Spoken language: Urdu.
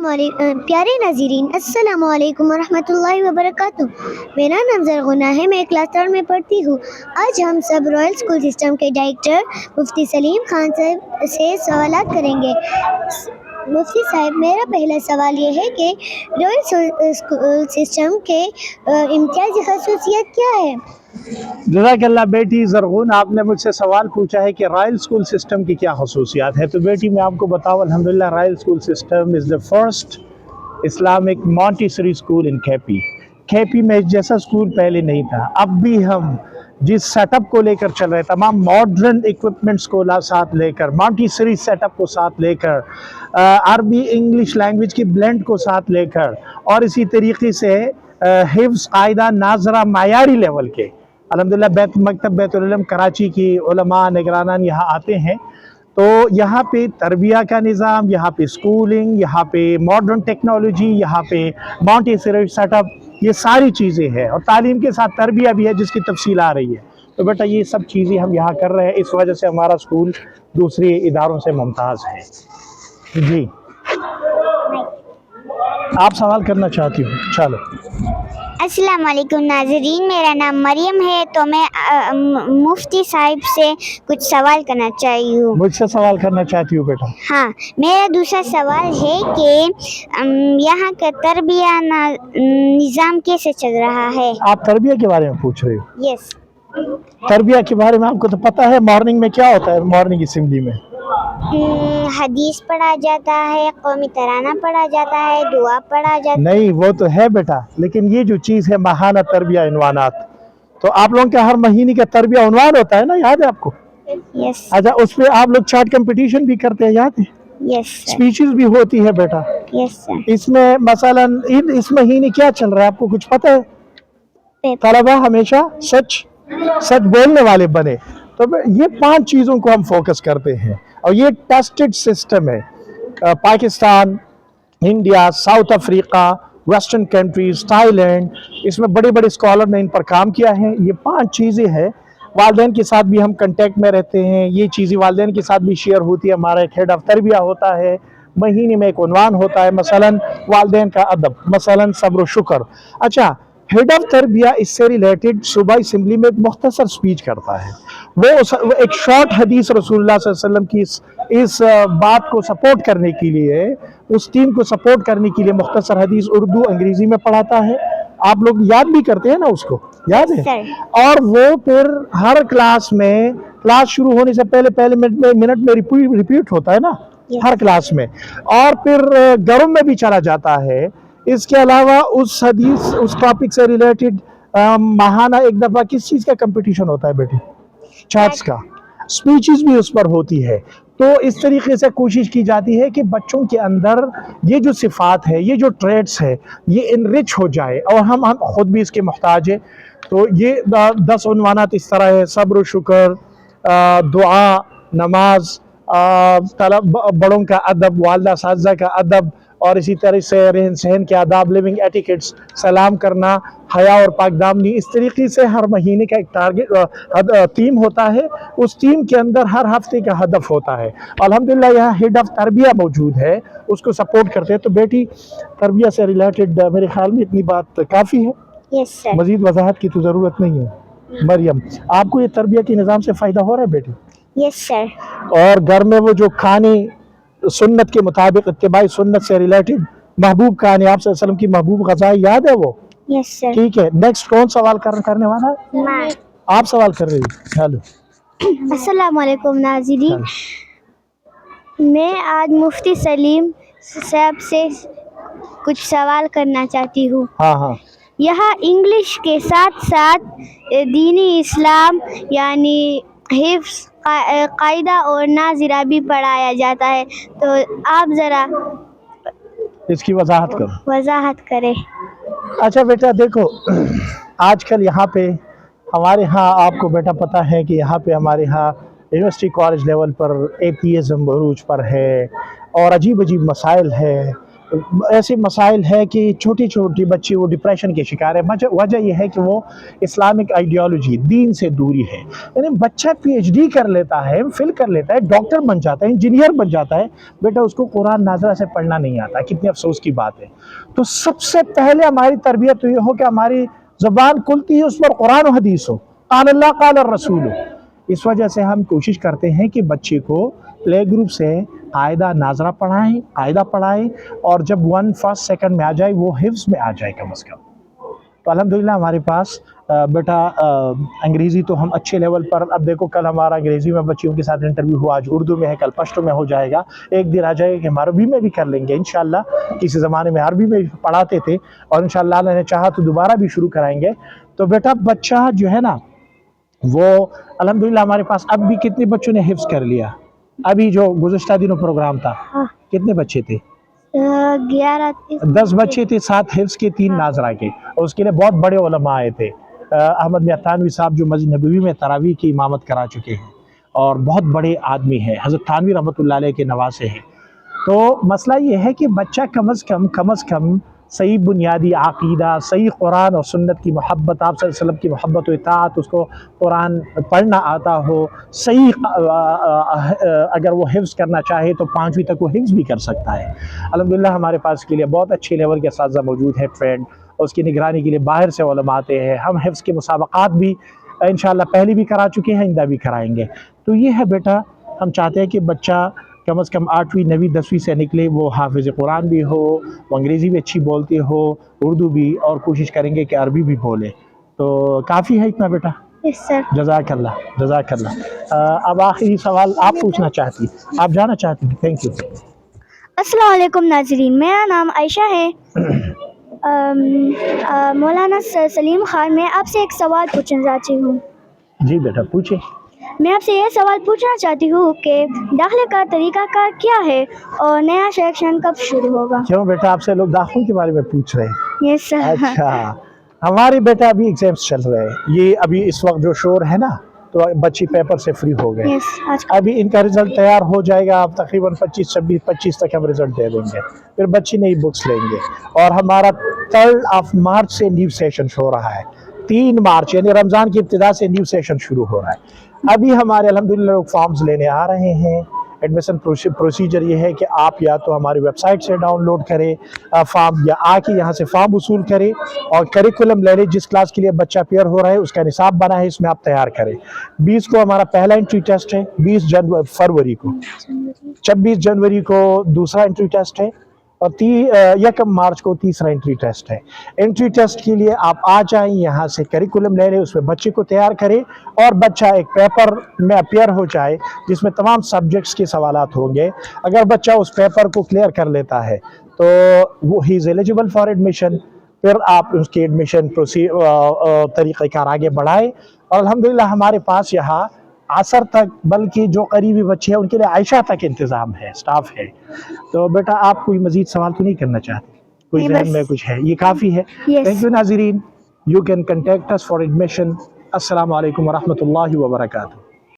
پیارے ناظرین السلام علیکم ورحمۃ اللہ وبرکاتہ۔ میرا نام زرغنا ہے، میں کلاس 3 میں پڑھتی ہوں۔ آج ہم سب رائل اسکول سسٹم کے ڈائریکٹر مفتی سلیم خان صاحب سے سوالات کریں گے۔ مفتی صاحب، میرا پہلا سوال یہ ہے کہ رائل اسکول سسٹم کے امتیازی خصوصیت کیا ہے؟ جزاک اللہ بیٹی زرغون، آپ نے مجھ سے سوال پوچھا ہے کہ رائل اسکول سسٹم کی کیا خصوصیات ہے۔ تو بیٹی میں آپ کو بتاؤں، الحمدللہ royal school system is the first Islamic Montessori school in کھیپی میں جیسا اسکول پہلے نہیں تھا۔ اب بھی ہم جس سیٹ اپ کو لے کر چل رہے، تمام ماڈرن ایکوپمنٹس کو ساتھ لے کر، مونٹیسری سیٹ اپ کو ساتھ لے کر، عربی انگلش لینگویج کی بلینڈ کو ساتھ لے کر، اور اسی طریقے سے حفظ قاعدہ ناظرہ معیاری لیول کے، الحمدللہ مکتب بیت العلم کراچی کی علماء نگرانان یہاں آتے ہیں، تو یہاں پہ تربیہ کا نظام، یہاں پہ سکولنگ، یہاں پہ ماڈرن ٹیکنالوجی، یہاں پہ مونٹیسری سیٹ اپ، یہ ساری چیزیں ہیں، اور تعلیم کے ساتھ تربیہ بھی ہے جس کی تفصیل آ رہی ہے۔ تو بیٹا یہ سب چیزیں ہم یہاں کر رہے ہیں، اس وجہ سے ہمارا اسکول دوسرے اداروں سے ممتاز ہے۔ جی آپ سوال کرنا چاہتی ہوں؟ چلو۔ السلام علیکم ناظرین، میرا نام مریم ہے، تو میں مفتی صاحب سے کچھ سوال کرنا چاہتی ہوں۔ مجھ سے سوال کرنا چاہتی ہوں بیٹا؟ ہاں، میرا دوسرا سوال ہے کہ یہاں کا تربیہ نظام کیسے چل رہا ہے؟ آپ تربیہ کے بارے میں پوچھ رہے ہو؟ یس۔ تربیہ کے بارے میں آپ کو تو پتہ ہے مارننگ میں کیا ہوتا ہے؟ مارننگ اسمبلی میں حدیث پڑھا جاتا ہے، قومی ترانہ پڑھا جاتا ہے، دعا پڑھا جاتا ہے۔ نہیں، وہ تو ہے بیٹا، لیکن یہ جو چیز ہے ماہانہ تربیہ عنوانات، تو آپ لوگوں کا ہر مہینے کا تربیہ عنوان ہوتا ہے نا، یاد ہے آپ کو؟ یس اچھا، اس پہ آپ لوگ چارٹ کمپٹیشن بھی کرتے ہیں، یاد ہے؟ یس سر۔ اسپیچز بھی ہوتی ہے بیٹا۔ یس سر۔ اس میں مثلا اس مہینے کیا چل رہا ہے آپ کو کچھ پتہ ہے؟ طلبہ ہمیشہ سچ بولنے والے بنے، تو یہ 5 چیزوں کو ہم فوکس کرتے ہیں، اور یہ ٹیسٹڈ سسٹم ہے۔ Pakistan, India, South Africa, western countries, Thailand, اس میں بڑے بڑے اسکالر نے ان پر کام کیا ہے۔ یہ 5 چیزیں ہیں۔ والدین کے ساتھ بھی ہم کنٹیکٹ میں رہتے ہیں، یہ چیزیں والدین کے ساتھ بھی شیئر ہوتی ہے۔ ہمارا ایک ہیڈ آف تربیہ ہوتا ہے، مہینے میں ایک عنوان ہوتا ہے، مثلا والدین کا ادب، مثلا صبر و شکر۔ اچھا، ہیڈ آف تربیہ اس سے ریلیٹڈ صوبہ اسمبلی میں ایک مختصر سپیچ کرتا ہے، وہ ایک شارٹ حدیث رسول اللہ صلی اللہ علیہ وسلم کی اس بات کو سپورٹ کرنے کے لیے، اس ٹیم کو سپورٹ کرنے کے لیے مختصر حدیث اردو انگریزی میں پڑھاتا ہے۔ آپ لوگ یاد بھی کرتے ہیں نا اس کو، یاد ہے؟ اور وہ پھر ہر کلاس میں، کلاس شروع ہونے سے پہلے منٹ میں ریپیٹ ہوتا ہے نا ہر کلاس میں، اور پھر گھروں میں بھی چلا جاتا ہے۔ اس کے علاوہ اس حدیث، اس ٹاپک سے ریلیٹڈ ماہانہ ایک دفعہ کس چیز کا کمپٹیشن ہوتا ہے بیٹی؟ چارٹس کا، سپیچز بھی اس پر ہوتی ہے۔ تو اس طریقے سے کوشش کی جاتی ہے کہ بچوں کے اندر یہ جو صفات ہے، یہ جو ٹریٹس ہے، یہ انرچ ہو جائے، اور ہم خود بھی اس کے محتاج ہیں۔ تو یہ 10 عنوانات اس طرح ہے: صبر و شکر، دعا، نماز، بڑوں کا ادب، والدہ اساتذہ کا ادب، اور اسی طرح سے رہن سہن کے آداب، لیونگ ایٹیکٹس، سلام کرنا، حیا اور پاک دامنی۔ اس طریقے سے ہر مہینے کا ایک ٹارگٹ ٹیم ہوتا ہے، اس ٹیم کے اندر ہر ہفتے کا ہدف ہوتا ہے۔ الحمدللہ یہاں ہیڈ آف تربیہ موجود ہے، اس کو سپورٹ کرتے ہیں۔ تو بیٹی تربیہ سے ریلیٹڈ میرے خیال میں اتنی بات کافی ہے، یس سر۔ مزید وضاحت کی تو ضرورت نہیں ہے۔ مریم، آپ کو یہ تربیہ کے نظام سے فائدہ ہو رہا ہے بیٹی؟ یس سر۔ اور گھر میں وہ جو کھانے سنت کے مطابق، اتباع سنت سے ریلیٹڈ محبوب کھانے، آپ صلی اللہ علیہ وسلم کی محبوب غذائیں یاد ہے وہ؟ یس سر۔ ٹھیک ہے، نیکسٹ کون سوال کرنے والا ہے؟ آپ سوال کر رہی ہیں، چلو۔ السلام علیکم ناظرین، میں آج مفتی سلیم صاحب سے کچھ سوال کرنا چاہتی ہوں۔ ہاں۔ یہاں انگلش کے ساتھ ساتھ دینی اسلام یعنی حفظ قاعدہ اور ناظرہ بھی پڑھایا جاتا ہے، تو آپ ذرا اس کی وضاحت کریں۔ اچھا بیٹا دیکھو، آج کل یہاں پہ ہمارے ہاں، آپ کو بیٹا پتہ ہے کہ یہاں پہ ہمارے ہاں یونیورسٹی کالج لیول پر ایتھیزم عروج پر ہے، اور عجیب مسائل ہے، ایسے مسائل ہے کہ چھوٹی چھوٹی بچی وہ ڈپریشن کے شکار ہے. وجہ یہ ہے کہ وہ اسلامک آئیڈیالوجی دین سے دوری ہے. یعنی بچہ پی ایچ ڈی کر لیتا ہے, فل کر لیتا ہے, ڈاکٹر بن جاتا ہے, انجینئر بن جاتا ہے, بیٹا اس کو قرآن ناظرہ سے پڑھنا نہیں آتا. کتنی افسوس کی بات ہے. تو سب سے پہلے ہماری تربیت تو یہ ہو کہ ہماری زبان کھلتی ہے اس پر قرآن و حدیث ہو, قال اللہ قال الرسول ہو. اس وجہ سے ہم کوشش کرتے ہیں کہ بچے کو پلے گروپ سے قاعدہ ناظرہ پڑھائیں, قاعدہ پڑھائیں, اور جب 1 فرسٹ سیکنڈ میں آ جائے وہ حفظ میں آ جائے کم از کم. تو الحمدللہ ہمارے پاس بیٹا انگریزی تو ہم اچھے لیول پر, اب دیکھو کل ہمارا انگریزی میں بچیوں کے ساتھ انٹرویو ہوا, آج اردو میں ہے, کل پشتو میں ہو جائے گا, ایک دن آ جائے گا کہ ہم عربی میں بھی کر لیں گے انشاءاللہ. کسی زمانے میں عربی میں پڑھاتے تھے اور انشاءاللہ اللہ نے چاہا تو دوبارہ بھی شروع کرائیں گے. تو بیٹا بچہ جو ہے نا وہ الحمدللہ ہمارے پاس اب بھی کتنے بچوں نے حفظ کر لیا. ابھی جو گزشتہ دنوں پروگرام تھا کتنے بچے تھے؟ 10 بچے تھے, 7 حفظ کے, 3 ناظرہ کے, اور اس کے لیے بہت بڑے علماء آئے تھے. احمد میاں تھانوی صاحب جو مسجد نبوی میں تراویح کی امامت کرا چکے ہیں اور بہت بڑے آدمی ہیں, حضرت تھانوی رحمۃ اللہ علیہ کے نواسے ہیں. تو مسئلہ یہ ہے کہ بچہ کم از کم صحیح بنیادی عقیدہ, صحیح قرآن اور سنت کی محبت, آپ صلی اللہ علیہ وسلم کی محبت و اطاعت, اس کو قرآن پڑھنا آتا ہو, صحیح اگر وہ حفظ کرنا چاہے تو 5ویں تک وہ حفظ بھی کر سکتا ہے. الحمدللہ ہمارے پاس کے لیے بہت اچھے لیول کے اساتذہ موجود ہیں ٹرینڈ, اور اس کی نگرانی کے لیے باہر سے علماء آتے ہیں. ہم حفظ کے مسابقات بھی انشاءاللہ پہلے بھی کرا چکے ہیں, آئندہ بھی کرائیں گے. تو یہ ہے بیٹا, ہم چاہتے ہیں کہ بچہ کم از کم 8ویں 9ویں 10ویں سے نکلے, وہ حافظ قرآن بھی ہو, وہ انگریزی بھی اچھی بولتے ہو, اردو بھی, اور کوشش کریں گے کہ عربی بھی بولے. تو کافی ہے اتنا بیٹا. جزاک اللہ, جزاک اللہ. اب آخری سوال آپ پوچھنا چاہتی, آپ جانا چاہتی ہیں؟ Thank you. السلام علیکم ناظرین, میرا نام عائشہ ہے. مولانا سلیم خان, میں آپ سے ایک سوال پوچھنا چاہتی ہوں. جی بیٹا پوچھیں. میں آپ سے یہ سوال پوچھنا چاہتی ہوں کہ داخلے کا طریقہ کار کیا ہے اور نیا سیکشن کب شروع ہوگا؟ کیوں بیٹا آپ سے لوگ داخلوں کے بارے میں پوچھ رہے ہیں؟ یس سر. اچھا, ہمارے بیٹا ابھی ایگزامس چل رہے ہیں. یہ ابھی اس وقت جو شور ہے نا, تو بچی پیپر سے فری ہو گئے. ابھی ان کا رزلٹ تیار ہو جائے گا, آپ تقریباً 25 تک ہم رزلٹ دے دیں گے. پھر بچی نئی بکس لیں گے, اور ہمارا 3 مارچ سے نیو سیشن ہو رہا ہے. 3 مارچ یعنی رمضان کی ابتدا سے نیو سیشن شروع ہو رہا ہے. ابھی ہمارے الحمدللہ لوگ فارمز لینے آ رہے ہیں. ایڈمیشن پروسیجر یہ ہے کہ آپ یا تو ہماری ویب سائٹ سے ڈاؤن لوڈ کریں فارم, یا آ کے یہاں سے فارم وصول کریں اور کریکولم لے لیں. جس کلاس کے لیے بچہ پیئر ہو رہا ہے اس کا نصاب بنا ہے, اس میں آپ تیار کریں. 20 کو ہمارا پہلا انٹری ٹیسٹ ہے, 20 فروری کو, 26 جنوری کو دوسرا انٹری ٹیسٹ ہے, اور 1 مارچ کو تیسرا انٹری ٹیسٹ ہے. انٹری ٹیسٹ کے لیے آپ آ جائیں, یہاں سے کریکولم لے لیں, اس میں بچے کو تیار کریں, اور بچہ ایک پیپر میں اپیئر ہو جائے جس میں تمام سبجیکٹس کے سوالات ہوں گے. اگر بچہ اس پیپر کو کلیئر کر لیتا ہے تو وہ ہی از ایلیجیبل فار ایڈمیشن. پھر آپ اس کی ایڈمیشن طریقہ کار آگے بڑھائیں. اور الحمدللہ ہمارے پاس یہاں عصر تک, بلکہ جو قریبی بچے ہیں ان کے لیے عائشہ تک انتظام ہے, سٹاف ہے. تو بیٹا آپ کوئی مزید سوال تو نہیں کرنا چاہتے؟ کوئی ذہن میں کچھ ہے؟ یہ کافی ہے. تھینک یو ناظرین. You can contact us for admission. السلام علیکم ورحمۃ اللہ وبرکاتہ.